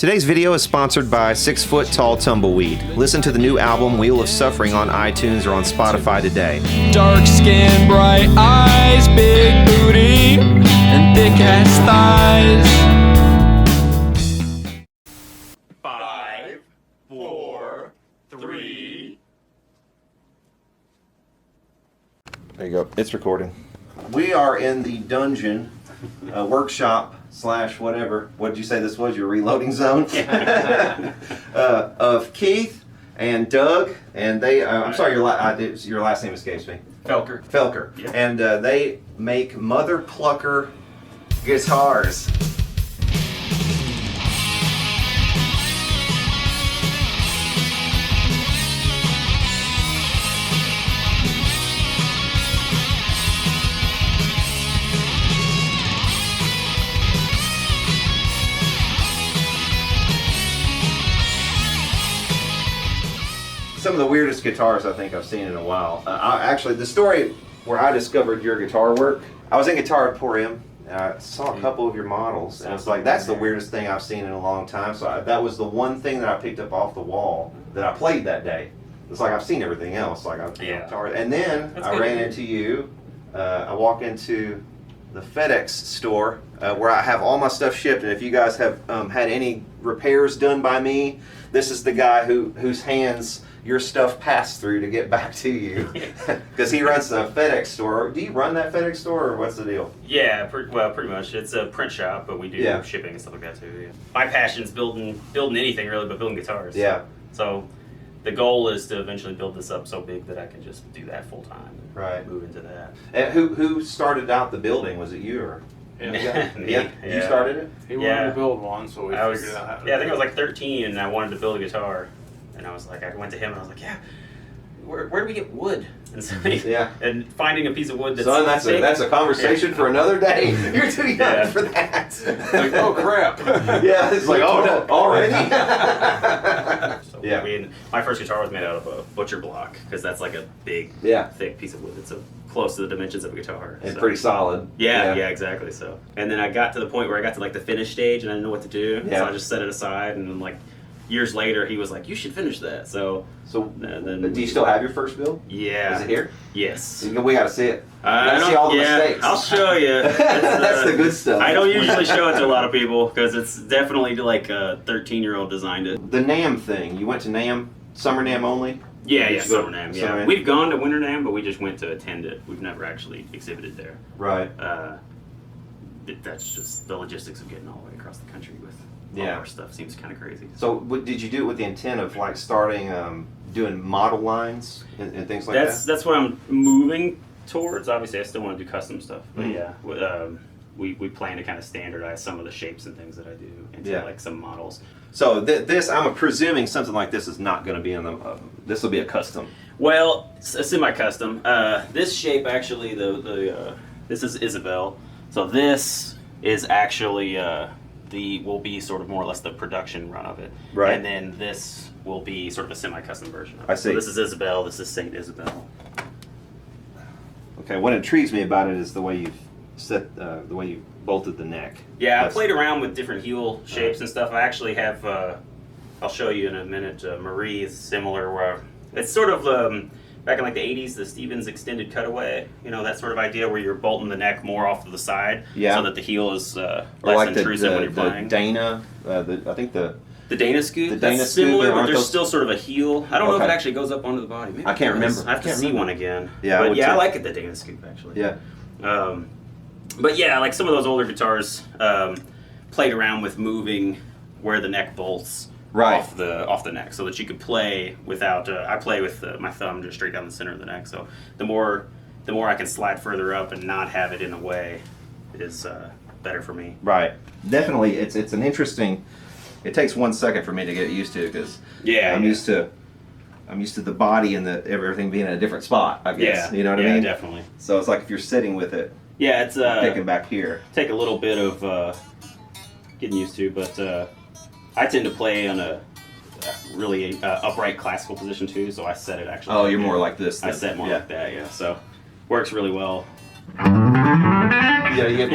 Today's video is sponsored by 6 Foot Tall Tumbleweed. Listen to the new album Wheel of Suffering on iTunes or on Spotify today. Dark skin, bright eyes, big booty, and thick ass thighs. 5, 4, 3. There you go. It's recording. We are in the dungeon, workshop / whatever. What did you say this was? Your reloading zone? Of Keith and Doug, and they. I'm sorry, your last name escapes me. Felker. Yeah. And they make Mother Plucker guitars. Some of the weirdest guitars I think I've seen in a while. Actually, the story where I discovered your guitar work, I was in Guitar Emporium. I saw a couple of your models, and it's like, that's the weirdest thing I've seen in a long time. So that was the one thing that I picked up off the wall that I played that day. It's like, I've seen everything else. Like, guitar. And then I ran into you. I walk into the FedEx store where I have all my stuff shipped, and if you guys have had any repairs done by me, this is the guy whose hands your stuff passed through to get back to you, because he runs the FedEx store. Do you run that FedEx store, or what's the deal? Yeah, pretty much. It's a print shop, but we do shipping and stuff like that too. Yeah. My passion's building anything really, but building guitars. Yeah. So the goal is to eventually build this up so big that I can just do that full time. And Right. Move into that. And who started out the building? Was it you or? Yeah. Yeah. You started it. He wanted to build one, so we I was, figured out how to I think I do was it. like 13 and I wanted to build a guitar. And I was like, I went to him and I was like, yeah, where do we get wood? And so and finding a piece of wood that's Son, thick. that's a conversation for another day. You're too young Yeah. for that. Like, oh crap! Yeah, it's like, oh no, already. So Yeah. my first guitar was made out of a butcher block because that's like a big, thick piece of wood. It's close to the dimensions of a guitar. And so. pretty solid. Yeah, exactly. So, and then I got to the point where I got to like the finish stage and I didn't know what to do. Yeah. So I just set it aside, and then like years later, he was like, "You should finish that." So then, do you still have your first build? Yeah. Is it here? Yes. We gotta see it. We I gotta don't- see all the yeah, mistakes. I'll show you. That's the good stuff. I don't usually show it to a lot of people because it's definitely like a 13-year-old designed it. The NAMM thing. You went to NAMM, Summer NAMM only? Yeah, Did you go Summer to NAMM. Summer Yeah, NAMM? we've gone to Winter NAMM, but we just went to attend it. We've never actually exhibited there. Right. That's just the logistics of getting all the way across the country with all Yeah. our stuff seems kind of crazy. So did you do it with the intent of like starting doing model lines and things like That's what I'm moving towards. Obviously, I still want to do custom stuff, but we plan to kind of standardize some of the shapes and things that I do into like some models. So this, I'm presuming something like this is not going to be in the. This will be a custom. Well, it's a semi-custom. This shape actually, this is Isabel. So this is actually will be sort of more or less the production run of it. Right. And then this will be sort of a semi-custom version of it. I see. So this is Isabel. This is Saint Isabel. Okay. What intrigues me about it is the way you've set, the way you bolted the neck. Yeah, I played around with different heel shapes and stuff. I actually have, I'll show you in a minute, Marie is similar, where it's sort of, back in like the 80s, the Stevens extended cutaway, you know, that sort of idea where you're bolting the neck more off to the side so that the heel is Or less like intrusive when you're the playing. Dana, I think the Dana scoop, the Dana that's scoop, similar, but aren't there's those- still sort of a heel. I don't know if Okay. it actually goes up onto the body. Maybe I can't it does. remember. I have to Can't see remember. one again. Yeah, I but would yeah, I too. like it, the Dana scoop, actually. Yeah. But yeah, like some of those older guitars played around with moving where the neck bolts off the neck, so that you could play without. I play with my thumb just straight down the center of the neck. So the more I can slide further up and not have it in the way is better for me. Right. Definitely, it's an interesting. It takes 1 second for me to get used to because I'm used to the body and everything being in a different spot. I guess you know what I mean. Yeah, definitely. So it's like if you're sitting with it. Yeah, it's Picking back here. Take a little bit of getting used to, but I tend to play on a really upright classical position too, so I set it actually. Oh, you're more like this. I set more like that, yeah. So works really well. Yeah, you get.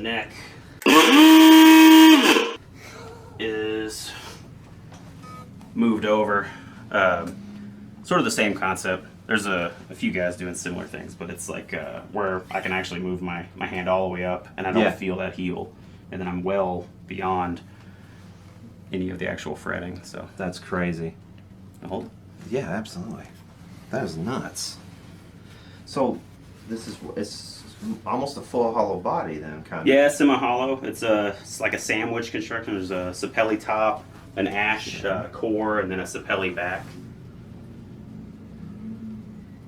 neck is moved over. Sort of the same concept. There's a few guys doing similar things, but it's like where I can actually move my hand all the way up and I don't Yeah. feel that heel. And then I'm well beyond any of the actual fretting. So That's crazy. hold it. Yeah, absolutely. That is nuts. So this is it's almost a full hollow body then, kind of. Yeah, semi-hollow. It's like a sandwich construction. There's a Sapelli top, an ash core, and then a Sapelli back.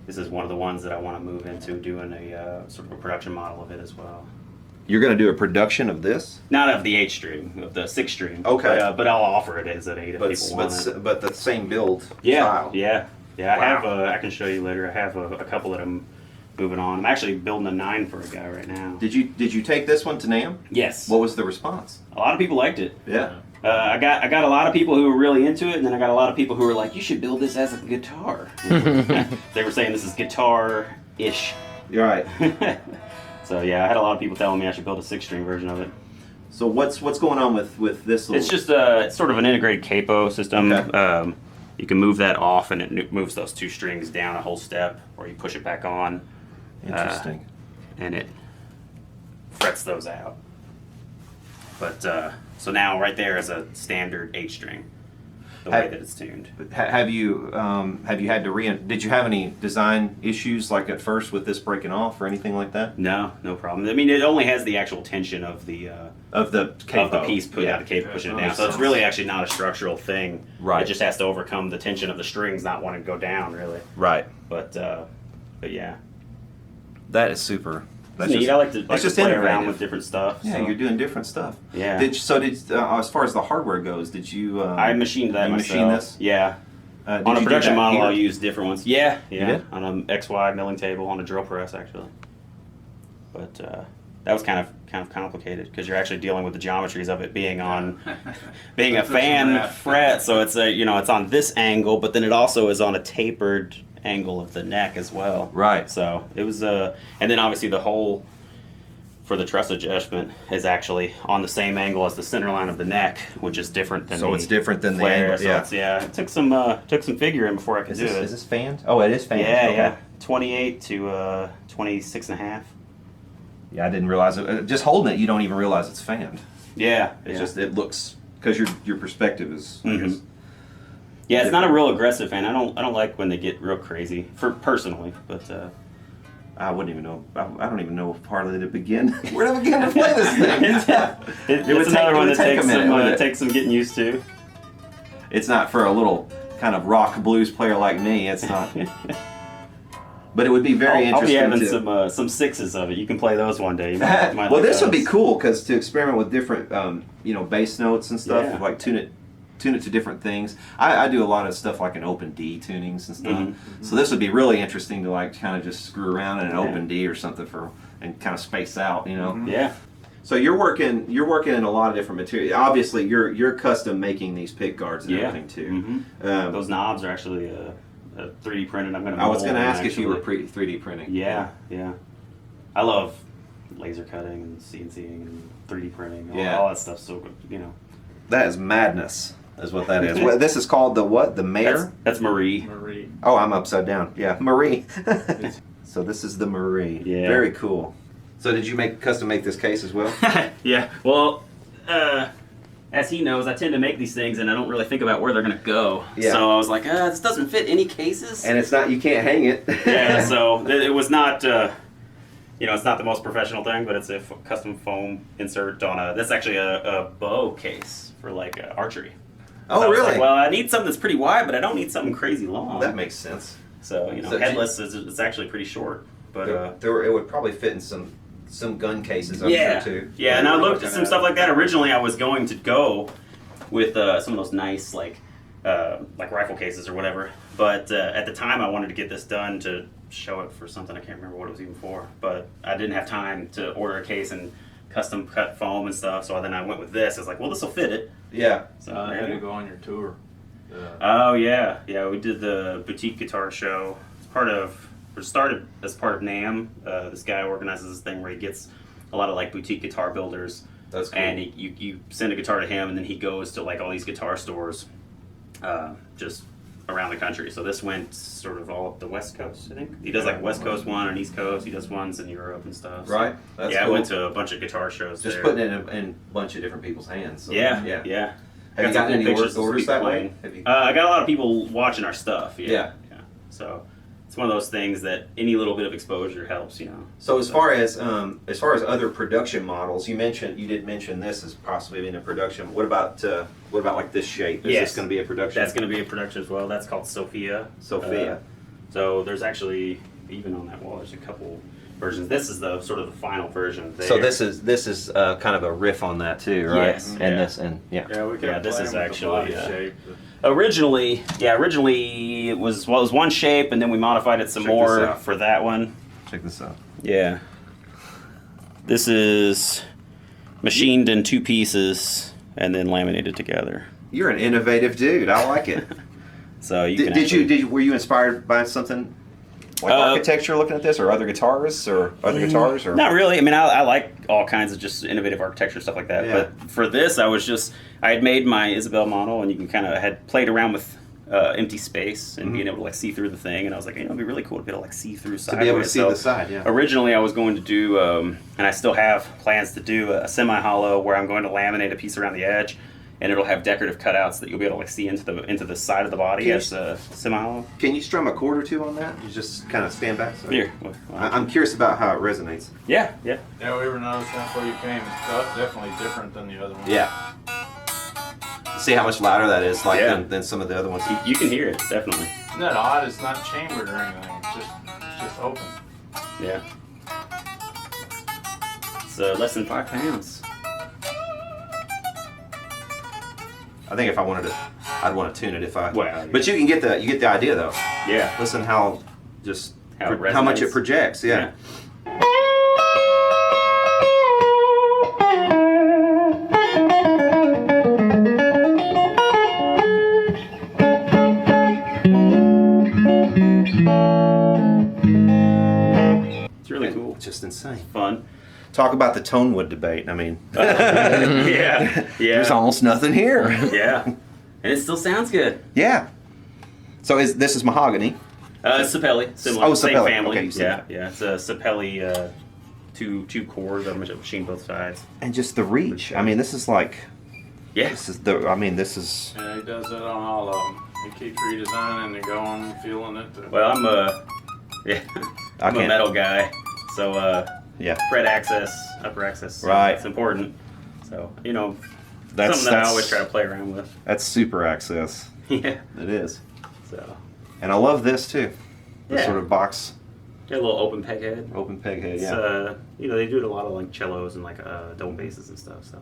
This is one of the ones that I want to move into doing a sort of a production model of it as well. You're going to do a production of this? Not of the 8-string, of the 6-string. Okay. But I'll offer it as an 8 if people want it. But the same build Yeah, style. yeah. I Wow. have. I can show you later. I have a couple that I'm moving on. I'm actually building a 9 for a guy right now. Did you take this one to NAMM? Yes. What was the response? A lot of people liked it. Yeah. I got a lot of people who were really into it, and then I got a lot of people who were like, "You should build this as a guitar." They were saying this is guitar-ish. You're right. So yeah, I had a lot of people telling me I should build a 6-string version of it. So what's going on with this little? It's just it's sort of an integrated capo system. Okay. You can move that off, and it moves those 2 strings down a whole step, or you push it back on. Interesting. And it frets those out. But so now right there is a standard 8-string, the way that it's tuned. Have you had to did you have any design issues like at first with this breaking off or anything like that? No problem. I mean, it only has the actual tension of the capo. piece put out the capo pushing it down. So it's really actually not a structural thing. Right. It just has to overcome the tension of the strings not wanting to go down, really. Right. But yeah. That is super. It's neat. I like to just play around innovative. with different stuff. Yeah, so. you're doing different stuff. Yeah. As far as the hardware goes, did you? I machined that you myself. machined this? Yeah. Did On a you do production that model, here? I'll use different ones. Yeah. did? On an XY milling table on a drill press, actually. But that was kind of complicated because you're actually dealing with the geometries of it being on, being a fan fret. So it's it's on this angle, but then it also is on a tapered angle of the neck as well. Right. So it was and then obviously the hole for the truss adjustment is actually on the same angle as the center line of the neck, which is different than So it's different than the flare. angle, So yeah. it's, it took some figuring before I could do it. Is this fanned? Oh, it is fanned. Yeah, Okay. yeah. 28 to 26 and a half. Yeah, I didn't realize it. Just holding it, you don't even realize it's fanned. Yeah. It's just it looks because your perspective is. I Mhm. guess, Yeah, it's not a real aggressive fan. I don't like when they get real crazy personally, but I wouldn't even know. I don't even know hardly to begin. Where to begin to play this thing? it's would take- another it one would that take a minute, wouldn't it? takes some getting used to. It's not for a little kind of rock blues player like me. It's not. But it would be very I'll be interesting having some 6s of it. You can play those one day. You might well, like this would be those. cool because to experiment with different, bass notes and stuff, Yeah. like tune it to different things. I do a lot of stuff like in open D tunings and stuff. Mhm. So this would be really interesting to like kind of just screw around in an Yeah. open D or something and kind of space out, Yeah. So you're working in a lot of different material. Obviously, you're custom making these pick guards and Yeah. everything too. Mhm. Those knobs are actually 3D printed. I'm gonna. I was mold going to them, ask if you were actually. 3D printing. Yeah. I love laser cutting and CNCing and 3D printing. All that stuff's so good. That is madness, is what that is. Well, this is called the what? The Mare? That's Marie. Marie. Oh, I'm upside down. Yeah, Marie. So this is the Marie. Yeah. Very cool. So did you custom make this case as well? Yeah. Well, as he knows, I tend to make these things and I don't really think about where they're gonna go. Yeah. So I was like, this doesn't fit any cases. And it's not, you can't hang it. Yeah. So it was not. It's not the most professional thing, but it's a custom foam insert on a. That's actually a bow case for like archery. Oh, So I was really? like, well, I need something that's pretty wide, but I don't need something crazy long. That makes sense. So So headless is it's actually pretty short. But it would probably fit in some gun cases, I'm yeah, sure, too. yeah. And I looked at looking some at stuff it. like that. Originally, I was going to go with some of those nice like rifle cases or whatever. But at the time, I wanted to get this done to show it for something. I can't remember what it was even for. But I didn't have time to order a case and custom cut foam and stuff. So then I went with this. I was like, well, this will fit it. Yeah. So I there had you to go. go on your tour. Oh yeah. We did the boutique guitar show. It started as part of NAMM. This guy organizes this thing where he gets a lot of like boutique guitar builders. That's cool. And you send a guitar to him, and then he goes to like all these guitar stores, just around the country. So this went sort of all up the West Coast, I think. He does like West Coast one and East Coast. He does ones in Europe and stuff. So, Right. That's yeah, cool. I went to a bunch of guitar shows Just there. putting it in a bunch of different people's hands. So, Yeah. yeah. Have Have you some gotten cool any pictures of orders people that way? playing. Have you- I got a lot of people watching our stuff. Yeah. So it's one of those things that any little bit of exposure helps, you know. So as far as other production models, you did mention this as possibly being a production. What about like this shape? Is Yes. this going to be a production? That's going to be a production as well. That's called Sophia. Sophia. So there's actually, even on that wall, there's a couple versions. This is the sort of the final version. There. So this is kind of a riff on that too, right? Yes, And yeah. this and yeah. Yeah, we Yeah, kept this playing is with actually, the body shape. Originally it was one shape, and then we modified it some Check this more out. for that one. Check this out. Yeah. This is machined in 2 pieces and then laminated together. You're an innovative dude. I like it. So you did, can did actually- you were you inspired by something like architecture looking at this, or other guitarists, or other guitars, or Not really. I mean, I like all kinds of just innovative architecture stuff like that. Yeah. But for this, I had made my Isabel model, and you can kind of had played around with empty space and being able to like see through the thing. And I was like, it'd be really cool to be able to like see through to sideways. be able to see So the side? Yeah. originally, I was going to do, and I still have plans to do a semi-hollow where I'm going to laminate a piece around the edge, and it'll have decorative cutouts that you'll be able to like see into the side of the body Can you- as a semi-hollow. Can you strum a chord or two on that? You just kind of stand back. So. Here. I'm curious about how it resonates. Yeah. Yeah, we were noticing that before you came. It's definitely different than the other one. Yeah. See how much louder that is, like Yeah. than some of the other ones. You can hear it, definitely. Isn't that odd? It's not chambered or anything. It's just open. Yeah. It's less than 5 pounds. I think if I wanted to, I'd want to tune it if I. Well, yeah. But you get the idea though. Yeah. Listen how just How it how much resonates. it projects. Yeah. It's really cool. Just insane. Fun. Talk about the Tonewood debate. I mean, Yeah. there's Yeah. almost nothing here. Yeah. And it still sounds good. Yeah. So this is mahogany. Sapelli, similar, Oh, same Sapelli. family. Okay, you said yeah, that. yeah. It's a Sapelli, two cores. I machined both sides. And just the reach. I mean, this is like Yeah. this is the. I mean, this is. Yeah, he does that on all of them. He keeps redesigning and going, feeling it. Well, I'm a can't- metal guy, so Yeah. fret access, upper access, Right. It's important. So That's something that I always try to play around with. That's super access. Yeah. It is. So And I love this too. The Yeah. sort of box got a little open peg head. open peg head. It's, Yeah. they do it a lot of like cellos and like dome basses and stuff. So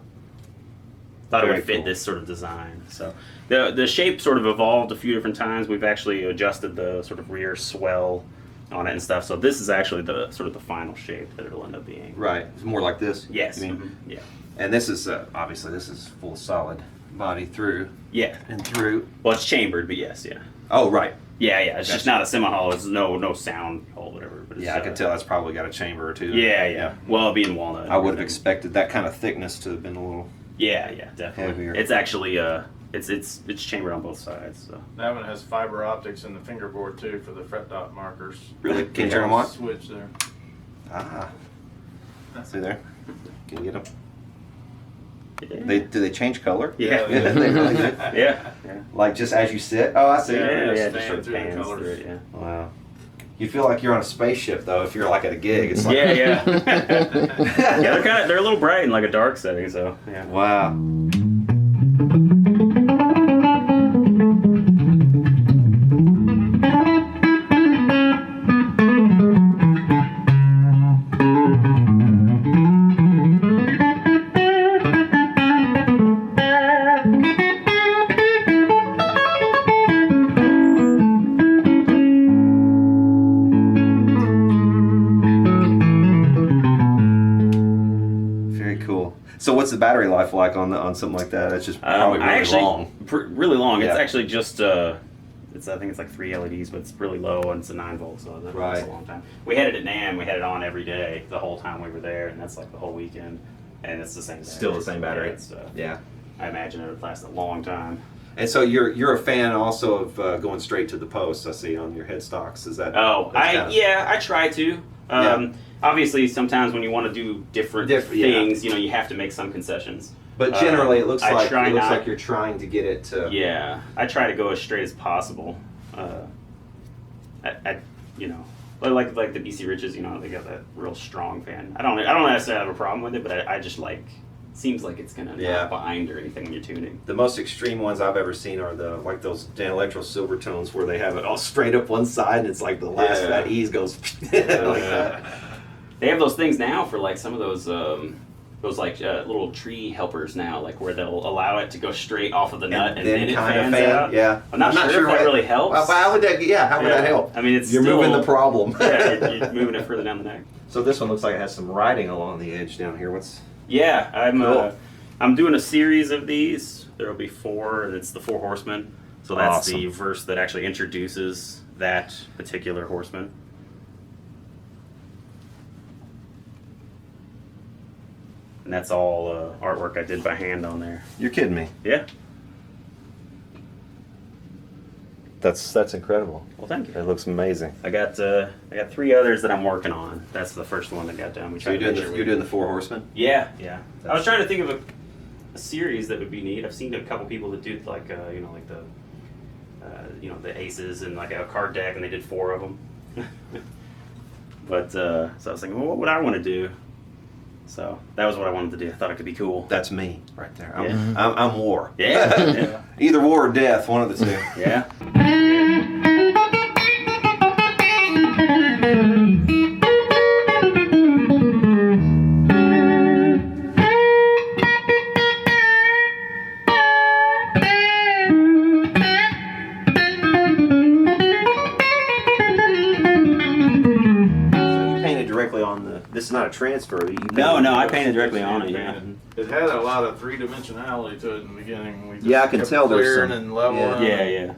thought it Very would fit cool. this sort of design. So the shape sort of evolved a few different times. We've actually adjusted the sort of rear swell on it and stuff. So this is actually the sort of the final shape that it'll end up being. Right. It's more like this. Yes. you mean? Mhm. Yeah. And this is obviously this is full solid body through Yeah. and through. Well, it's chambered, but yes, yeah. Oh right. Yeah, yeah. It's just Gotcha. not a semi-hollow. It's no sound hole, whatever. But it's, Yeah, I can tell that's probably got a chamber or two. Yeah, yeah. Well, it'll be in walnut. and I would have everything. expected that kind of thickness to have been a little. Yeah, yeah, definitely. Heavier. It's actually it's chambered on both sides. So That one has fiber optics in the fingerboard too for the fret dot markers. Really? Can you Yeah, turn them on? Switch there. Ah. See there? Can you get them? yeah. Do they change color? Yeah. Yeah, they really do. Yeah. Yeah. Like just as you sit. Oh, I see. Yeah. Yeah, just just stand sort of through the pans colors. through it, yeah. Wow. You feel like you're on a spaceship though. If you're like at a gig, it's like. Yeah, yeah. Yeah, they're a little bright in like a dark setting, so yeah. Wow. Very cool. So what's the battery life like on something like that? It's just probably I really actually, long. Really long. It's Yeah. actually just I think it's like 3 LEDs, but it's really low and it's a 9 volt, so that Right. lasts a long time. We had it at NAMM. We had it on every day the whole time we were there, and that's like the whole weekend. And it's the same battery. Still the same battery. Yeah, it's, Yeah. I imagine it would last a long time. And so you're a fan also of going straight to the post. I see on your headstocks. Is that? Oh, that's kinda- yeah, I try to. Obviously, sometimes when you want to do different yeah. things, you know, you have to make some concessions. But generally, it looks I like try not- like you're trying to get it to. Yeah, I try to go as straight as possible. You know, like the BC Riches, you know, they got that real strong fan. I don't necessarily have a problem with it, but I just like seems like it's gonna Yeah. not bind or anything when you're tuning. The most extreme ones I've ever seen are like those Dan Electro Silvertones where they have it all straight up one side and it's like the last Yeah. that ease goes like that. They have those things now for like some of those like little tree helpers now, like where they'll allow it to go straight off of the nut and then it fans out. Yeah, I'm not sure if that really helps. Well, how would that? Yeah, how would that help? I mean, it's You're still, moving the problem. Yeah, you're moving it further down the neck. So this one looks like it has some writing along the edge down here. What's? Yeah, Cool. I'm doing a series of these. There'll be 4, and it's the 4 horsemen. So that's the Awesome. verse that actually introduces that particular horseman. And that's all artwork I did by hand on there. You're kidding me. Yeah. That's incredible. Well, thank you. It looks amazing. I got 3 others that I'm working on. That's the first one that got done. So you're doing the 4 horsemen. Yeah, yeah. I was trying to think of a series that would be neat. I've seen a couple people that do like you know, like the the aces and like a card deck, and they did 4 of them. But so I was thinking, well, what would I want to do? So that was what I wanted to do. I thought it could be cool. That's me right there. Yeah. I'm war. Yeah, yeah, Either war or death, one of the two. yeah. You painted directly on the. This is not a transfer. You No, painted- I painted directly on it. Yeah. It had a lot of 3-dimensionality to it in the beginning. We just Yeah, I can kept tell there's clearing some- and leveling. Yeah, yeah.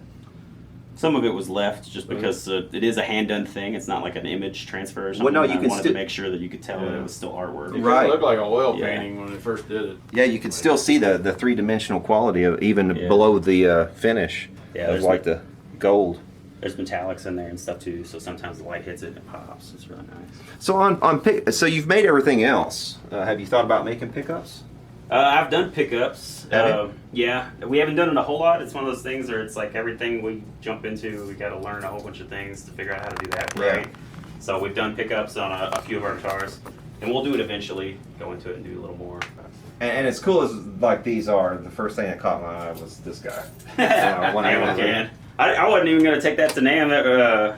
Some of it was left just because it is a hand done thing. It's not like an image transfer or something. Well, no, you I can wanted still- to make sure that you could tell that Yeah. it was still artwork. It Right. looked like a oil Yeah. painting when we first did it. Yeah, you can still see the 3-dimensional quality of even Yeah. below the finish. Yeah, of there's like the gold. There's metallics in there and stuff too, so sometimes the light hits it and it pops. It's really nice. So so you've made everything else. Have you thought about making pickups? I've done pickups. Have you? Yeah, we haven't done it a whole lot. It's one of those things where it's like everything we jump into, we got to learn a whole bunch of things to figure out how to do that Yeah. right. So we've done pickups on a few of our guitars, and we'll do it eventually. Go into it and do a little more. And as cool as like these are, the first thing that caught my eye was this guy. When I Ammo was can. I wasn't even going to take that to NAMM,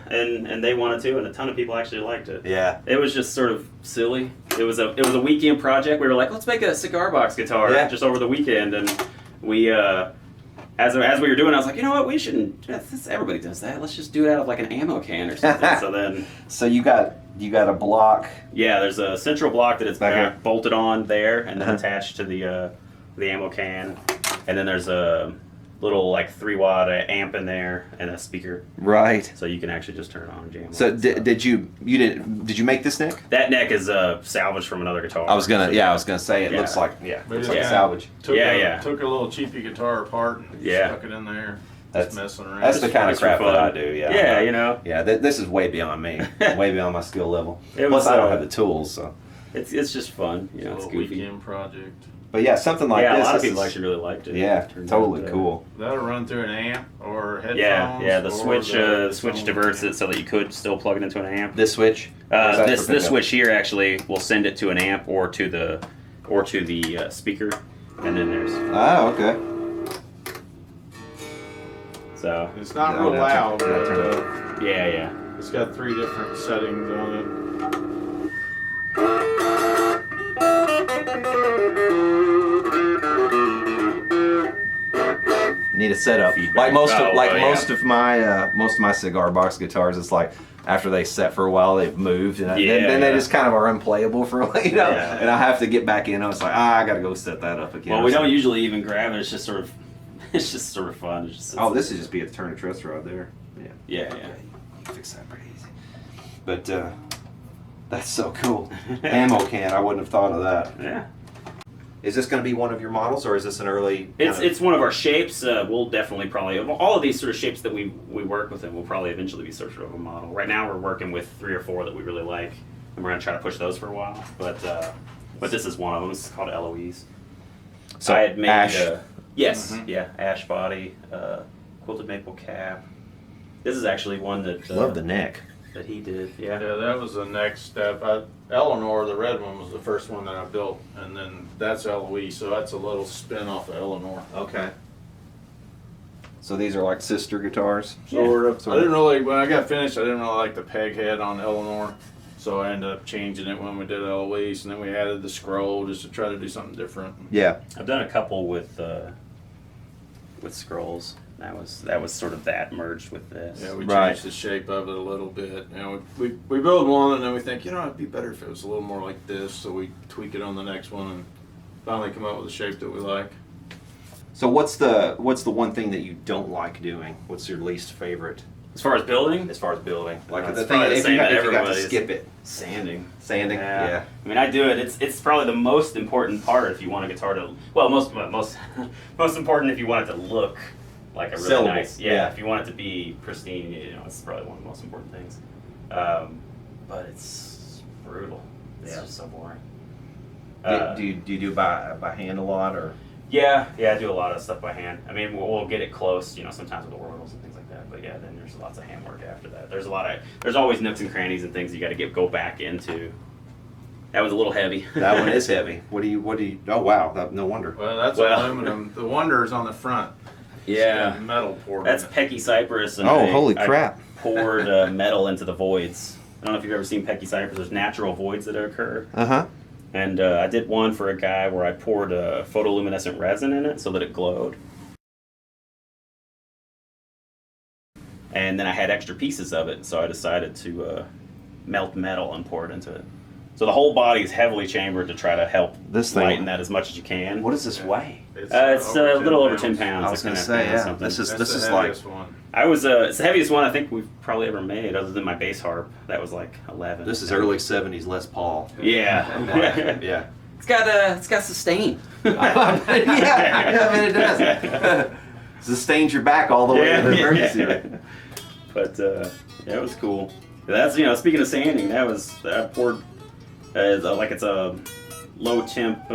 and they wanted to, and a ton of people actually liked it. Yeah. It was just sort of silly. It was a weekend project. We were like, let's make a cigar box guitar just over the weekend, and we as we were doing, I was like, you know what, we shouldn't. Everybody does that. Let's just do it out of like an ammo can or something. So then, So you got a block. yeah, there's a central block that it's Back here. bolted on there, and then Uh-huh. attached to the ammo can, and then there's a little like 3-watt amp in there and a speaker, Right. so you can actually just turn it on and jam. So on it. did you make this neck? That neck is salvaged from another guitar. I was gonna say it Yeah. looks like We looks just like Yeah. salvage. Took Yeah. Took a little cheapy guitar apart and Yeah. stuck it in there. That's- Just messing around. That's the kind of Just for crap that I fun. do. Yeah. Yeah, you know, Yeah, this is way beyond me. Way beyond my skill level. It Plus, was, I don't uh, have the tools. So, it's just fun. You know, a it's little goofy. weekend project. but yeah, something like Yeah, this. a lot of this people is- actually really liked it. Yeah, Turns totally out, cool. That'll run through an amp or headphones. Yeah, the or switch the switch phone diverts amp. it so that you could still plug it into an amp. This switch. Or is that This for pickup? switch here actually will send it to an amp or to the speaker, and then there's Oh, okay. so It's not Yeah, real I'll loud, turn it- but yeah. it's got 3 different settings on it. Need a setup. Feedback. Like most Oh, of well, yeah. most of my cigar box guitars, it's like after they set for a while, they've moved, and Yeah, then they yeah. just kind of are unplayable for a while, you know. Yeah. And I have to get back in. I was like, I got to go set that up again. Well, or we don't something. usually even grab it. It's just sort of It's just sort of fun. It just Oh, this would just be a turn of truss rod there. Yeah. Yeah, Okay. yeah. You can fix that pretty easy. But that's so cool. Ammo can. I wouldn't have thought of that. Yeah. Is this going to be one of your models, or is this an early? It's one of our shapes. We'll definitely probably all of these sort of shapes that we work with, and will probably eventually be sort of a model. Right now, we're working with 3 or 4 that we really like, and we're gonna try to push those for a while. But this is one of them. It's called Eloise. So I had made ash. yes, yeah, ash body, quilted maple cap. This is actually one that Love the neck. that he did. Yeah. Yeah, that was the next step. Eleanor, the red one, was the first one that I built, and then that's Eloise, so that's a little spin off of Eleanor. Okay. So these are like sister guitars. Sort of. Sort I of. didn't really, when I got finished, I didn't really like the peg head on Eleanor, so I ended up changing it when we did Eloise, and then we added the scroll just to try to do something different. Yeah. I've done a couple with scrolls. That was sort of that merged with this. Yeah, we Right. changed the shape of it a little bit. You know, we build one and then we think, it'd be better if it was a little more like this, so we tweak it on the next one and finally come up with a shape that we like. So what's the one thing that you don't like doing? What's your least favorite As far as building, as far as building? Like It's the thing probably the if you same got, that if you got to everybody's- skip it, sanding. sanding. Yeah. I mean, I do it. It's probably the most important part if you want a guitar to. Well, most most important if you want it to look like a really Sellable, nice. Yeah, yeah. If you want it to be pristine, it's probably one of the most important things. But it's brutal. It's Yeah. just so boring. Do you do by hand a lot or? Yeah, I do a lot of stuff by hand. I mean, we'll get it close, sometimes with the Orioles and things like that. But yeah, then there's lots of handwork after that. There's always nooks and crannies and things you got to go back into. That was a little heavy. That one is heavy. What do you? Oh wow, no wonder. Well, that's Well- aluminum. The Wonder is on the front. Yeah, It's got metal poured that's in it. Pecky Cypress. And Oh, holy crap. I poured metal into the voids. I don't know if you've ever seen Pecky Cypress. There's natural voids that occur. Uh-huh. And I did one for a guy where I poured photoluminescent resin in it so that it glowed. And then I had extra pieces of it, so I decided to melt metal and pour it into it. So the whole body is heavily chambered to try to help This thing- lighten that as much as you can. What does this weigh? It's a little over 10 pounds. I was like gonna 10 say, pounds, yeah. something. This That's is the like heaviest one. It's the heaviest one I think we've probably ever made, other than my bass harp. That was like 11. this is early '70s Les Paul. Yeah. Yeah. It's got sustain. I mean it does. Sustains your back all the way to the emergency room. But yeah, it was cool. That's speaking of sanding, I poured it's a low temp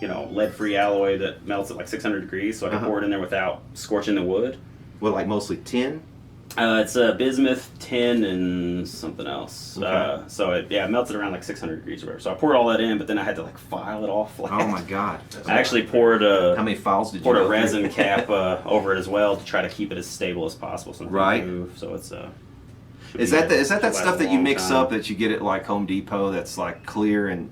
lead-free alloy that melts at like 600 degrees, so I can pour it in there without scorching the wood. Well, like mostly tin. It's bismuth, tin, and something else. Okay. So it melts it around like 600 degrees or whatever. So I poured all that in, but then I had to like file it off flat. Oh my God. I actually poured How many files did you poured a go through? resin cap over it as well to try to keep it as stable as possible so it Right. doesn't move. So it's Is that that should last stuff a that you long mix time. up that you get at like Home Depot that's like clear and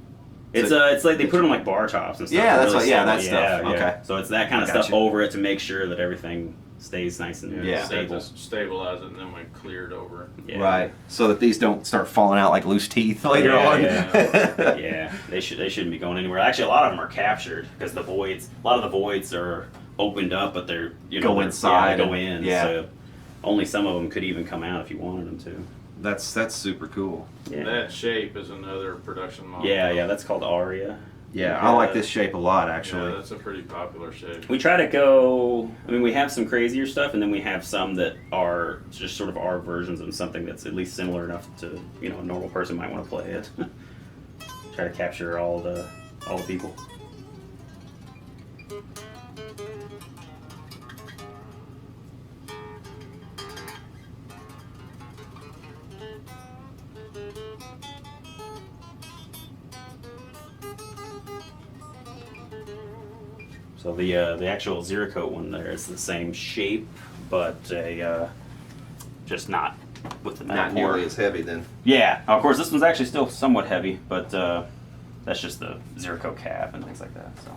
It's like they put them like bar tops and stuff. Yeah, to that's really what- yeah, settle- that stuff. Okay. So it's that kind of I got stuff you. over it to make sure that everything stays nice and Yeah. stable. Just stabilize it and then we cleared over. Yeah. right so that these don't start falling out like loose teeth later Yeah, on. yeah. Yeah, they shouldn't be going anywhere. Actually, a lot of them are captured because a lot of the voids are opened up, but they're Go inside they go and- in. yeah. So only some of them could even come out if you wanted them to. That's super cool. Yeah. That shape is another production model. Yeah, that's called Aria. Yeah, I like this shape a lot actually. Yeah, that's a pretty popular shape. We try to go. I mean, we have some crazier stuff, and then we have some that are just sort of our versions of something that's at least similar enough to a normal person might want to play it. Try to capture all the people. So the actual Zeracoat one there is the same shape, but just not with the metal Not pour. nearly as heavy then. Yeah, of course this one's actually still somewhat heavy, but that's just the Zeracoat cap and things like that. So.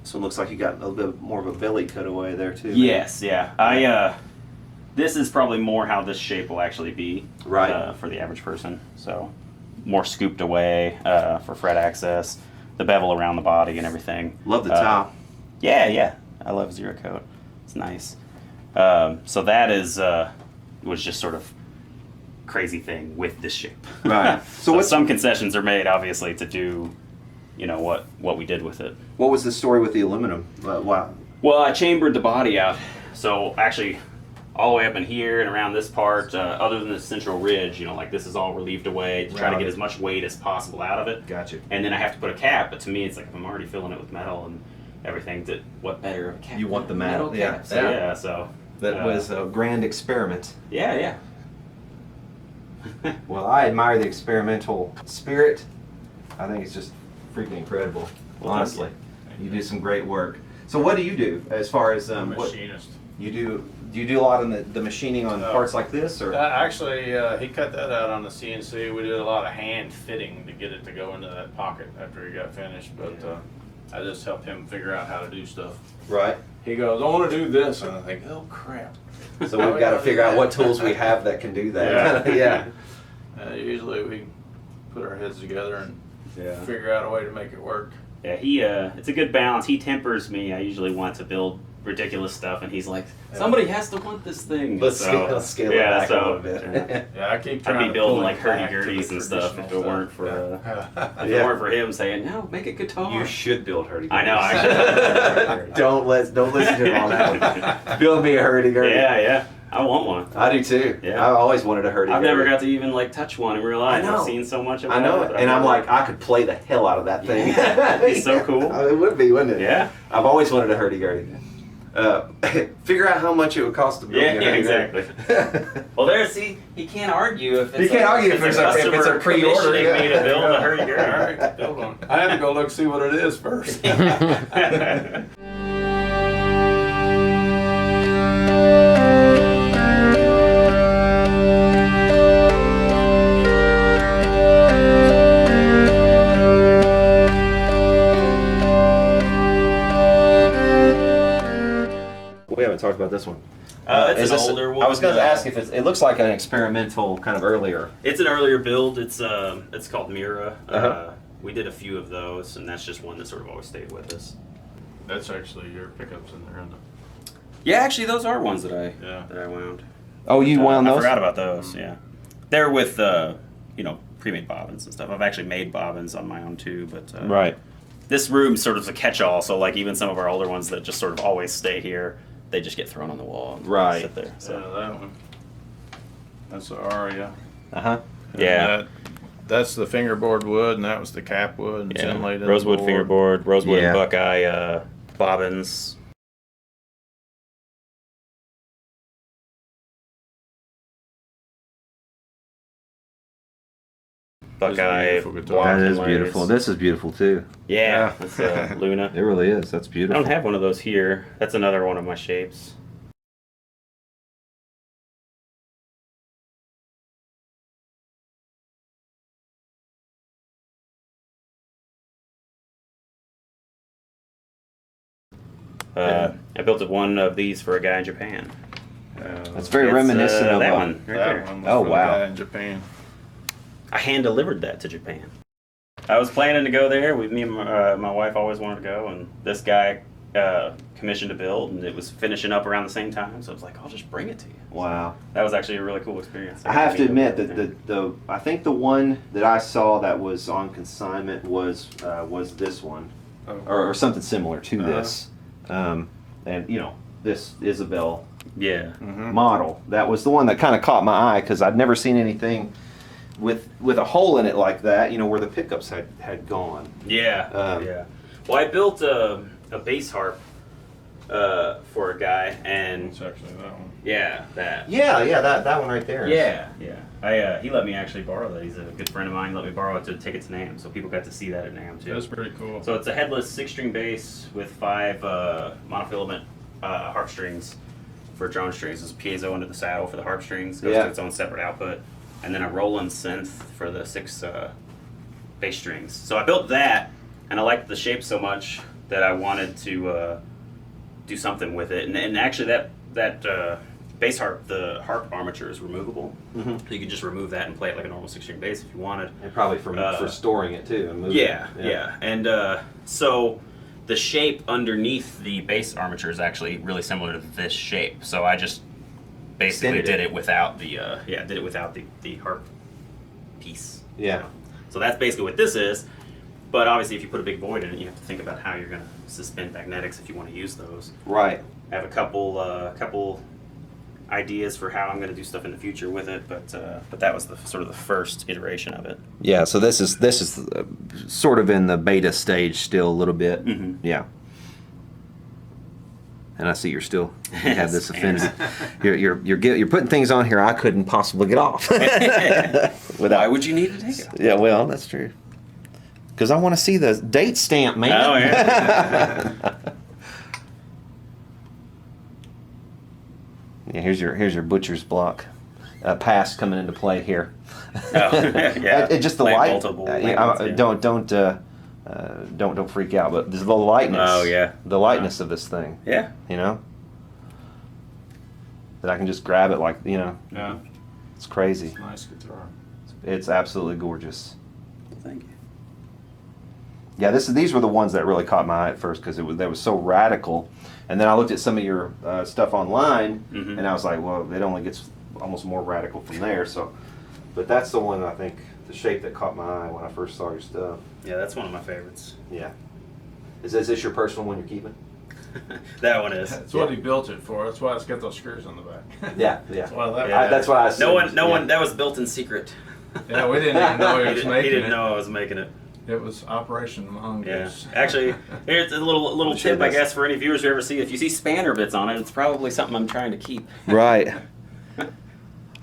This one looks like you got a little bit more of a belly cutaway there too. Yes, yeah. This is probably more how this shape will actually be Right. for the average person. So more scooped away for fret access, the bevel around the body and everything. Love the top. Yeah, I love Zeracoat. It's nice. So that is was just sort of crazy thing with this shape. Right. So what some concessions are made, obviously, to do, you know, what we did with it. What was the story with the aluminum? Wow. Well, I chambered the body out. So actually, all the way up in here and around this part, other than the central ridge, you know, like this is all relieved away to try to get as much weight as possible out of it. Gotcha. And then I have to put a cap, but to me, it's like if I'm already filling it with metal and everything, what better of a cap? You want the than metal, cap? yeah. So, yeah. So That was a grand experiment. yeah. Well, I admire the experimental spirit. I think it's just freaking incredible. Well, honestly, you do some great work. So, what do you do as far as what Machinist. you do? Do you do a lot on the machining on parts like this, or? Actually, he cut that out on the CNC. We did a lot of hand fitting to get it to go into that pocket after he got finished. But I just helped him figure out how to do stuff. Right. He goes, I want to do this, and I think, oh crap. So we've got to figure out what tools we have that can do that. Yeah. Usually we put our heads together and Yeah. figure out a way to make it work. Yeah, it's a good balance. He tempers me. I usually want to build ridiculous stuff, and he's like, somebody has to want this thing. Let's So, scale it back a little bit. yeah. Yeah, I keep trying I'd be to building pull like it back to the hurdy-gurdies and stuff if it traditional weren't stuff. for if Yeah. it weren't for him saying, no, make a guitar. You should build hurdy. I know, I should. don't listen to him on that one. Build me a hurdy-gurdy. Yeah, I want one. I do too. Yeah. I always wanted a hurdy-gurdy. I've never got to even like touch one in real life. I know. I've seen so much of I know it. it, and I'm like, I could play the hell out of that thing. Yeah, it'd be so cool. It would be, wouldn't it? Yeah. I've always wanted a hurdy-gurdy. Figure out how much it would cost to build Yeah, me a hurdy-gurdy. exactly. Well, see, he can't argue if it's He can't argue if it's a customer pre-order, commissioning yeah. me to build a hurdy All right, build one. I had to go look see what it is first. We haven't talked about this one. It's Is an this- older one. I was going to ask if it looks like an experimental kind of earlier. It's an earlier build. It's called Mira. Uh-huh. We did a few of those, and that's just one that sort of always stayed with us. That's actually your pickups in there, isn't it? Yeah, actually, those are ones that Yeah. I wound. Oh, you wound I those? forgot about those. Yeah, they're with pre-made bobbins and stuff. I've actually made bobbins on my own too, but Right. this room sort of is a catch-all. So like even some of our older ones that just sort of always stay here, they just get thrown on the wall and Right. sit there. So So that one. That's the Aria. Uh-huh. And Yeah. that's the fingerboard wood, and that was the cap wood. And it's inlaid in the rosewood board. fingerboard, rosewood Yeah. and buckeye bobbins. Buckeye. beautiful guitar. block That is inlays. beautiful. This is beautiful too. Yeah, that's Luna. It really is. That's I beautiful. don't have one of those here. That's another one of my shapes. I built one of these for a guy in Japan. That's very reminiscent of that a- one right That there. one was Oh, for the wow. guy in Japan. I hand delivered that to Japan. I was planning to go there. Me and my wife always wanted to go, and this guy commissioned a build, and it was finishing up around the same time. So I was like, I'll just bring it to you. Wow. That was actually a really cool experience. I have to admit that the I think the one that I saw that was on consignment was this one, Oh. or something similar to Uh-huh. this, and this Isabel Yeah. model. That was the one that kind of caught my eye because I'd never seen anything with a hole in it like that. Where the pickups had gone. Yeah. Yeah. Well, I built a bass harp for a guy, and It's actually that one. yeah, that. Yeah, that one right there. Yeah. He let me actually borrow that. He's a good friend of mine. He let me borrow it to take it to NAMM, so people got to see that at NAMM too. That's pretty cool. So it's a headless 6-string bass with 5 monofilament harp strings for drone strings. It's piezo into the saddle for the harp strings. Goes Yeah. to its own separate output, and then a Roland synth for the 6 bass strings. So I built that, and I liked the shape so much that I wanted to do something with it. And actually, that bass harp, the harp armature is removable. Mm-hmm. So you could just remove that and play it like a normal 6-string bass if you wanted. And probably for storing it too. And moving Yeah, it. yeah. And so the shape underneath the base armature is actually really similar to this shape. So I just basically Extended did it. it without the did it without the harp piece. Yeah. So that's basically what this is. But obviously, if you put a big void in it, you have to think about how you're going to suspend magnetics if you want to use those. Right. I have a couple ideas for how I'm going to do stuff in the future with it, but that was the sort of the first iteration of it. Yeah. So this is sort of in the beta stage still a little bit. Mhm. Yeah. And I see you have this And- affinity. You're putting things on here I couldn't possibly get off. Why would you need to take it? Yeah, well, that's true. Because I want to see the date stamp, man. Oh, yeah. Yeah, here's your butcher's block. Pass coming into play here. Oh, yeah. It just the Lamp light. multiple Yeah, lamps, yeah. Don't freak out. But the lightness. Oh, yeah. The lightness of this thing. Yeah. You know. That I can just grab it like Yeah. it's crazy. Nice guitar. It's absolutely gorgeous. Thank you. Yeah, these were the ones that really caught my eye at first because that was so radical. And then I looked at some of your stuff online, Mhm. and I was like, well, it only gets almost more radical from there. So, but that's the one I think the shape that caught my eye when I first saw your stuff. Yeah, that's one of my favorites. Yeah. Is this your personal one you're keeping? That one is. That's what he built it for. That's why it's got those screws on the back. Yeah, yeah. Well, that, Yeah. That's what I assumed. No one. Yeah. That was built in secret. Yeah, we didn't even know he was He making didn't it. know I was making it. It was Operation Yeah. Mongoose. Actually, here's a little Sure tip, I does. guess, for any viewers who ever see. If you see spanner bits on it, it's probably something I'm trying to keep. Right.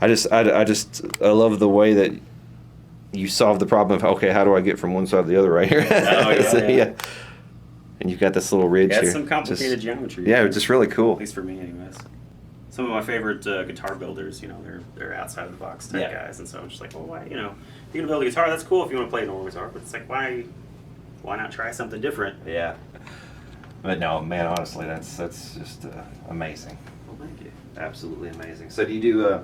I love the way that you solve the problem of okay, how do I get from one side to the other right here? yeah, So, yeah. And you've got this little ridge Yeah, here. it's some complicated Just- geometry. Yeah, it's just really cool. At least for me, anyways. Some of my favorite guitar builders, they're outside of the box type Yeah. guys, and so I'm just like, well, why, if you're gonna build a guitar, that's cool if you want to play an old guitar, but it's like, why not try something different? Yeah. But no, man, honestly, that's just amazing. Well, thank you. Absolutely amazing. So do you do?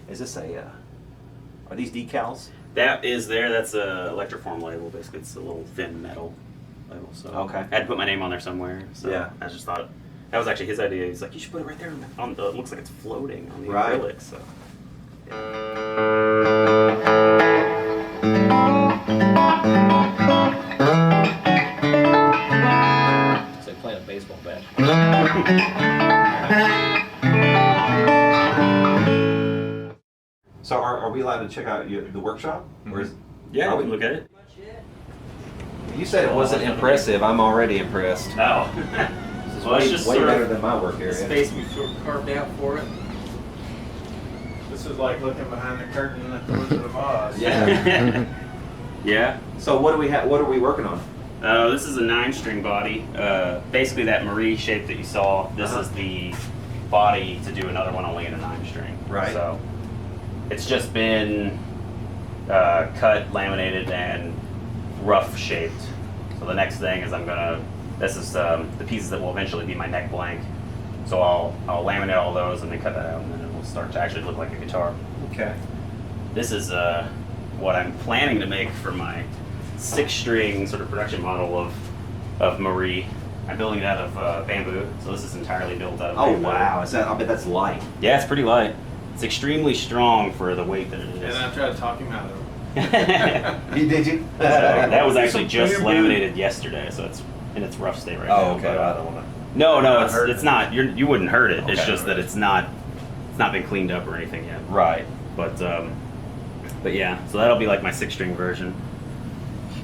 Is this are these decals? That's a Electroform label. Basically, it's a little thin metal label. So Okay. I had to put my name on there somewhere. So Yeah. I just thought that was actually his idea. He's like, you should put it right there on the. It looks like it's floating on the Right. acrylic. So. It's like playing a baseball bat. So are we allowed to check out the workshop? Or is, Yeah, Are we we- can look at it. you said it wasn't impressive. I'm already impressed. Oh. This is Well, it's way, just way sort of better than my work The area. space we carved out for it. This is like looking behind the curtain at the Wizard of Oz. Yeah. Yeah. So what do we have? What are we working on? This is a 9-string body. Basically, that Marie shape that you saw. This Uh-huh. is the body to do another one only in a 9-string. Right. So it's just been cut, laminated, and rough shaped. So the next thing is this is the pieces that will eventually be my neck blank. So I'll laminate all those and then cut that out, and then it will start to actually look like a guitar. Okay. This is what I'm planning to make for my 6-string sort of production model of Marie. I'm building it out of bamboo, so this is entirely built out of Oh bamboo. wow! I bet that's light. Yeah, it's pretty light. It's extremely strong for the weight that it And is. I tried to talk him out of it. Did you? That was actually Some just bamboo. laminated yesterday, so it's in its rough state right now. Oh, okay. but, I don't want to. no, Not hurt it's it. not. You wouldn't hurt it. It's Okay. just that it's not been cleaned up or anything yet. Right. But yeah, so that'll be like my 6-string version.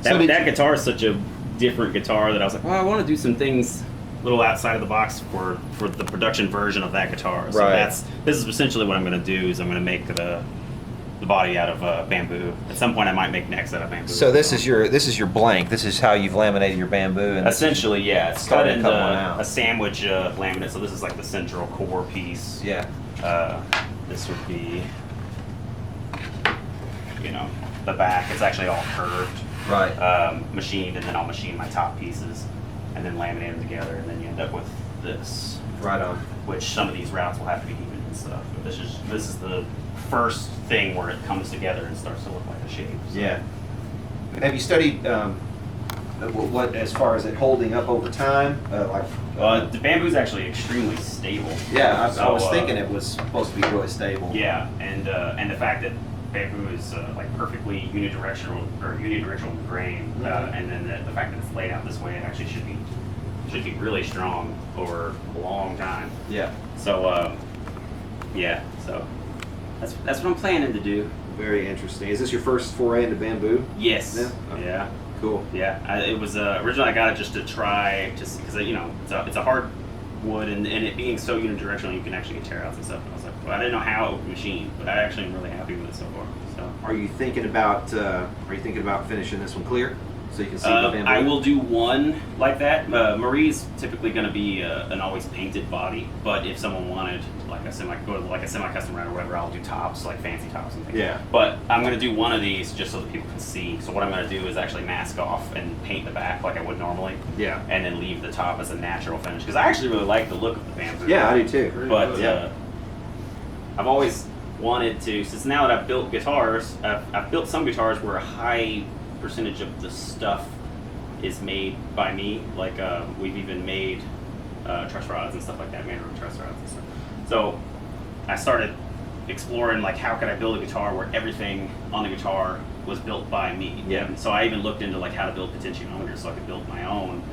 So did That you- guitar is such a different guitar that I was like, well, I want to do some things a little outside of the box for the production version of that guitar. So Right. this is essentially what I'm going to do. Is I'm going to make the body out of bamboo. At some point, I might make necks out of bamboo. So this is your blank. This is how you've laminated your bamboo. And this is- essentially, yeah, it's cut Starting to into cut one out. a sandwich laminate. So this is like the central core piece. Yeah. This would be, the back. It's actually all curved. Right. Machined, and then I'll machine my top pieces and then laminate them together, and then you end up with this, Right on. which some of these routes will have to be even and stuff. But this is the first thing where it comes together and starts to look like a shape. So. Yeah. Have you studied what as far as it holding up over time? The bamboo's actually extremely stable. Yeah, I was So, thinking it was supposed to be really stable. Yeah, and the fact that bamboo is like perfectly unidirectional grain, and then the fact that it's laid out this way, it actually should be really strong over a long time. Yeah. So yeah, so that's what I'm planning to do. Very interesting. Is this your first foray into bamboo? Yes. Yeah. Yeah. Cool. Yeah. It was originally I got it just to try, just because it's a hard wood, and it being so unidirectional, you can actually get tear outs and stuff. And I was like, well, I didn't know how it would machine, but I actually am really happy with it so far. So. Are you thinking about finishing this one clear so you can see the bamboo? I will do one like that. Marie's typically going to be an always painted body, but if someone wanted like a semi-custom round or whatever, I'll do tops, like fancy tops and things. Yeah. But I'm going to do one of these just so that people can see. So what I'm going to do is actually mask off and paint the back like I would normally. Yeah. And then leave the top as a natural finish, because I actually really like the look of the bamboo. Yeah, I do too. But yeah. I've always wanted to, since now that I've built guitars, I've built some guitars where a high percentage of the stuff is made by me. Like we've even made truss rods and stuff like that, man-room truss rods and stuff. So I started exploring like how could I build a guitar where everything on the guitar was built by me. Yeah. And so I even looked into like how to build potentiometers so I could build my own,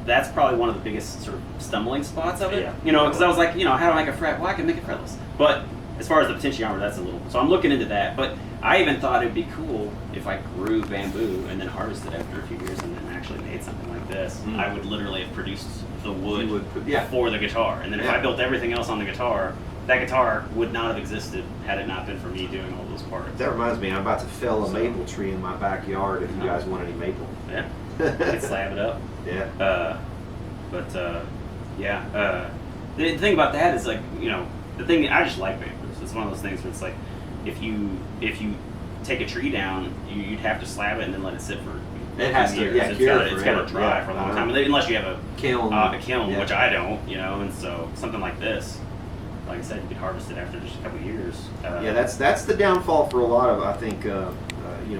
that's probably one of the biggest sort of stumbling spots of it. Yeah. You know, because I was like, how do I make a fret? Well, I can make it fretless. But as far as the potentiometer, that's a little. So I'm looking into that. But I even thought it'd be cool if I grew bamboo and then harvested after a few years and then actually made something like this. Mm. I would literally have produced the wood yeah. for the guitar. And then if Yeah. I built everything else on the guitar, that guitar would not have existed had it not been for me doing all those parts. That reminds me, I'm about to fell a So- maple tree in my backyard if you guys want any maple. Yeah. I could slab it up. Yeah. The thing about that is like, the thing I just like bamboo. It's one of those things where it's like, if you take a tree down, you'd have to slab it and then let it sit for. It has to, years. yeah, It's cure gotta, it's forever. got to dry Yeah. for a long time, unless you have a Kiln. kiln, Yeah. which I don't, and so something like this, like I said, you could harvest it after just a couple of years. Yeah, that's the downfall for a lot of, I think,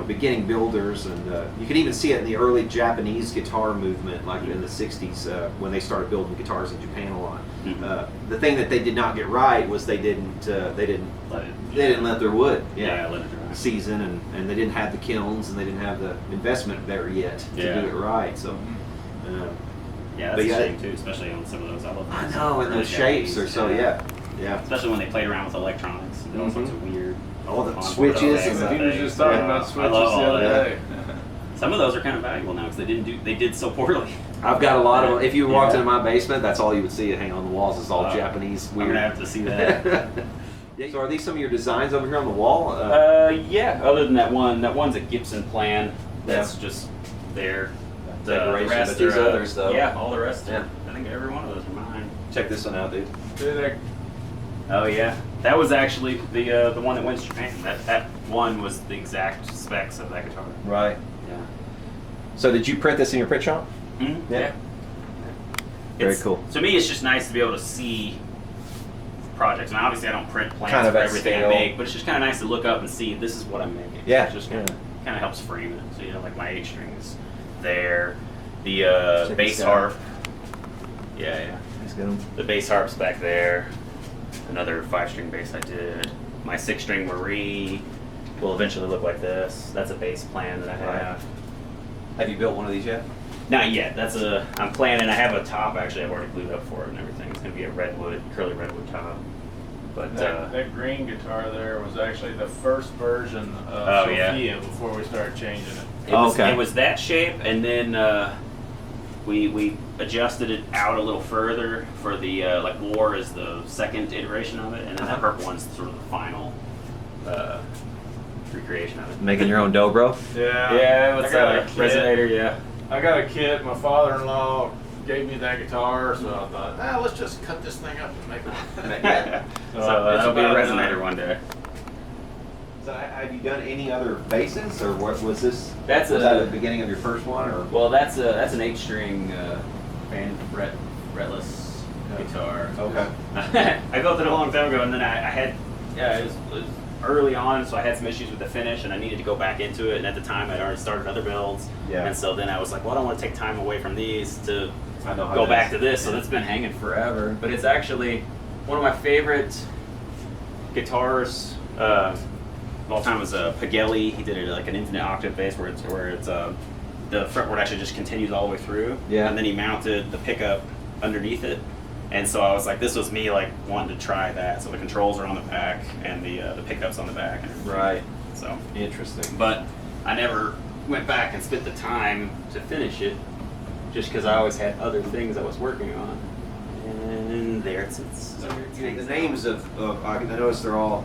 beginning builders, and you can even see it in the early Japanese guitar movement, like in the '60s when they started building guitars in Japan a lot. Mhm. The thing that they did not get right was they didn't let their wood let it dry. season, and they didn't have the kilns, and they didn't have the investment there yet to Yeah. do it right. So. Yeah, But that's yeah, a shame too, especially on some of those. I love I those know, and early those shapes Japanese, are so yeah. Especially when they played around with electronics and did all sorts of weird. All the fun switches things and He was just talking about switches the love all other that. day. Some of those are kind of valuable now because they did so poorly. I've got a lot of them. If you walked Yeah. into my basement, that's all you would see hang on the walls. Is all Japanese I'm weird. gonna have to see that. Yeah, so are these some of your designs over here on the wall? Yeah. Other than that one's a Gibson plan. That's just there. Decoration, The rest but these are, others, though. Yeah, all the rest. Yeah. I think every one of those are mine. Check this one out, dude. Oh yeah, that was actually the one that went to Japan. That one was the exact specs of that guitar. Right. Yeah. So did you print this in your print shop? Mm-hmm. Yeah. Very cool. To me, it's just nice to be able to see projects. And obviously, I don't print plans Kind of for at everything scale. I make, but it's just kind of nice to look up and see this is what I'm making. Yeah. It just kind of helps frame it. So like my 8 string is there. The Check bass this out. harp. Yeah. Let's get 'em. The bass harp's back there. Another 5-string bass I did. My 6-string Marie will eventually look like this. That's a bass plan that I have. Have you built one of these yet? Not yet. I'm planning. I have a top actually. I've already glued up for it and everything. It's gonna be a curly redwood top. But That green guitar there was actually the first version of Oh, yeah. Sophia before we started changing it. it was that shape, and then we adjusted it out a little further for the like War is the second iteration of it, and then that purple one's sort of the final recreation of it. Making your own dobro? Yeah. What's I got a a kit. resonator? Yeah. I got a kit. My father-in-law gave me that guitar, so I thought, let's just cut this thing up and make it. So that'll be a about resonator done. one day. So have you done any other basses, or what was this? That's was that at the beginning of your first one, or? Well, that's an 8-string fretless guitar. Okay. I built it a long time ago, and then I had it was early on, so I had some issues with the finish, and I needed to go back into it. And at the time, I'd already started other builds, Yeah. and so then I was like, well, I don't want to take time away from these to I know how go it back is. to this. So that's been hanging forever. But it's actually one of my favorite guitars. All time was a Pagelli. He did it like an infinite octave bass where it's the fretboard actually just continues all the way through. Yeah. And then he mounted the pickup underneath it. And so I was like, this was me like wanting to try that. So the controls are on the back and the pickups on the back. And everything. Right. So, Interesting. but I never went back and spent the time to finish it, just because I always had other things I was working on. And there it sits. The names of I noticed they're all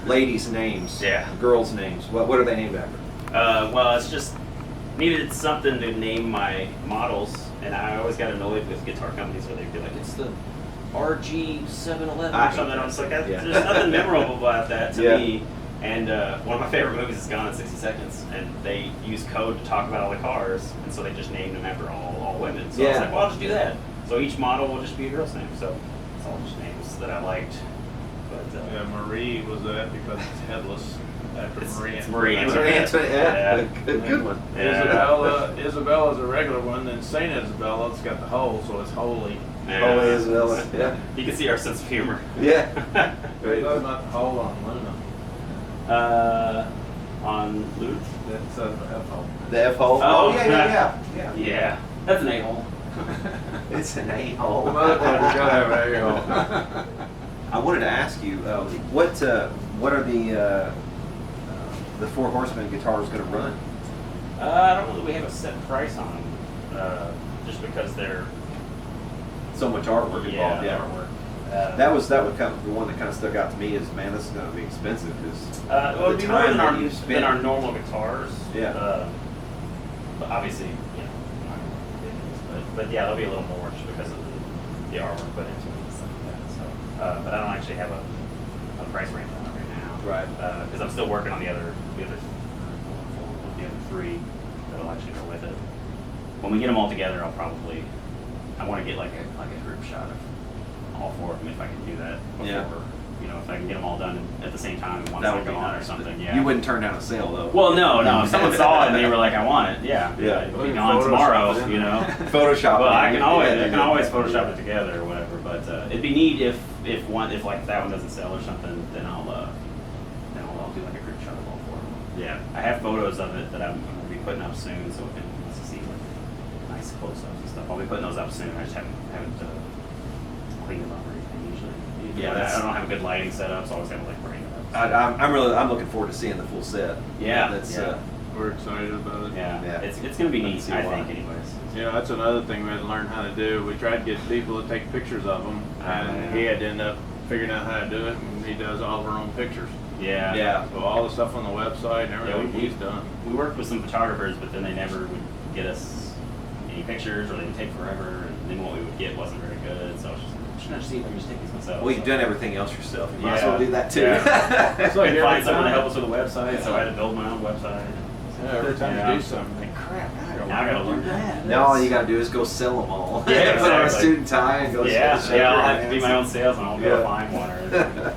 ladies' names. Yeah. Girls' names. What are they named after? Well, it's just needed something to name my models, and I always got annoyed with guitar companies where they'd be like, it's the RG711 I or hate something. that I was like, stuff, yeah. there's nothing memorable about that to Yeah. me. And one of my favorite movies is Gone in 60 Seconds, and they use code to talk about all the cars, and so they just named them after all women. So I was Yeah. like, well, I'll just do that. So each model will just be a girl's name. So it's all just names that I liked. But Yeah, Marie was that because it's headless after Marie. it's Marie Antoinette. Yeah. Good one. Yeah. Isabella's a regular one, then Saint Isabella's got the hole, so it's holy. Yeah. Holy Isabella. Yeah. You can see our sense of humor. Yeah. What about the hole on Luna? On Luke? That's the F hole. The F hole. Oh, yeah. Yeah, that's an a-hole. It's an A-hole. The motherfucker's gotta have a hole. I wanted to ask you, what are the Four Horsemen guitars going to run? I don't know that we have a set price on them, just because they're So much artwork involved. Yeah. artwork. That would kind of the one that kind of stuck out to me is, man, this is going to be expensive because well, it'd the be more time than that our, you spend. normal guitars. Yeah. But obviously, not ridiculous, but yeah, they'll be a little more just because of the artwork put into it and stuff like that. So, but I don't actually have a price range on it right now. Right. Because I'm still working on the other three that'll actually go with it. When we get them all together, I want to get like a group shot of all four of them if I can do that before. Yeah. If I can get them all done at the same time in one That would second be or nice. something. Yeah. You wouldn't turn down a sale though. Well, no. If someone saw it and they were like, "I want it," yeah, Yeah. it'll be Photoshop gone it tomorrow. in. Photoshop. Well, it. I can Yeah. always Photoshop it together or whatever. But it'd be neat if like that one doesn't sell or something, then I'll do like a group shot of all four of them. Yeah, I have photos of it that I'm going to be putting up soon, so we can see like nice close-ups and stuff. I'll be putting those up soon. I just haven't cleaned them up or anything usually. Yeah, I don't have a good lighting setup, so I always have to like bring it up. I'm looking forward to seeing the full set. Yeah, That's yeah. We're excited about it. Yeah, Yeah. it's going to be neat, see I why. think, anyways. Yeah, that's another thing we had to learn how to do. We tried to get people to take pictures of them, and he had to end up figuring out how to do it, and he does all of our own pictures. Yeah. Yeah. So all the stuff on the website and everything we- he's done. We worked with some photographers, but then they never would get us any pictures, or they would take forever, and then what we would get wasn't very good. So I was just like, shouldn't I just see if I can just take these myself? Well, you've So- done everything else yourself. You might as Yeah. well do that too. Yeah. It's I like couldn't find every someone to time- help us with a website, so I had to build my own website. Yeah, every time Yeah. you do something, like, crap, Now I gotta learn that. Now all you got to do is go sell them all. Yeah, Put on a exactly. student tie and go. Yeah, shake yeah, your I'll have to be hands. my own salesman. I'll go Yeah. find one. Or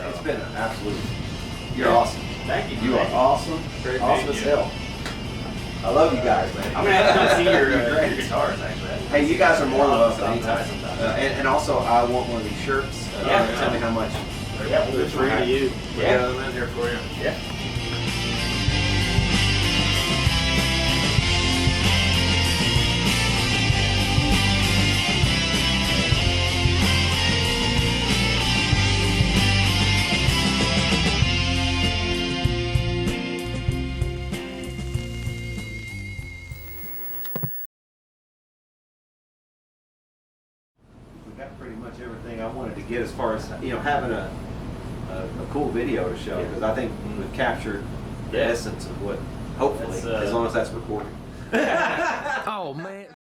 It's been an absolute. You're awesome. Thank you. You are awesome. Great Awesome meeting as you. hell. I love you guys, man. I'm gonna have to come see your Great. guitars actually. Hey, you guys are more than welcome Sometime. anytime. And also, I want one of these shirts. Yeah. Tell me how much. Yeah, we'll do it's free to you. We Yeah. got them in here for you. Yeah. We got pretty much everything I wanted to get as far as having a cool video to show, because I think we've captured the Yeah. essence of what. Hopefully, That's, as long as that's recorded. Oh man.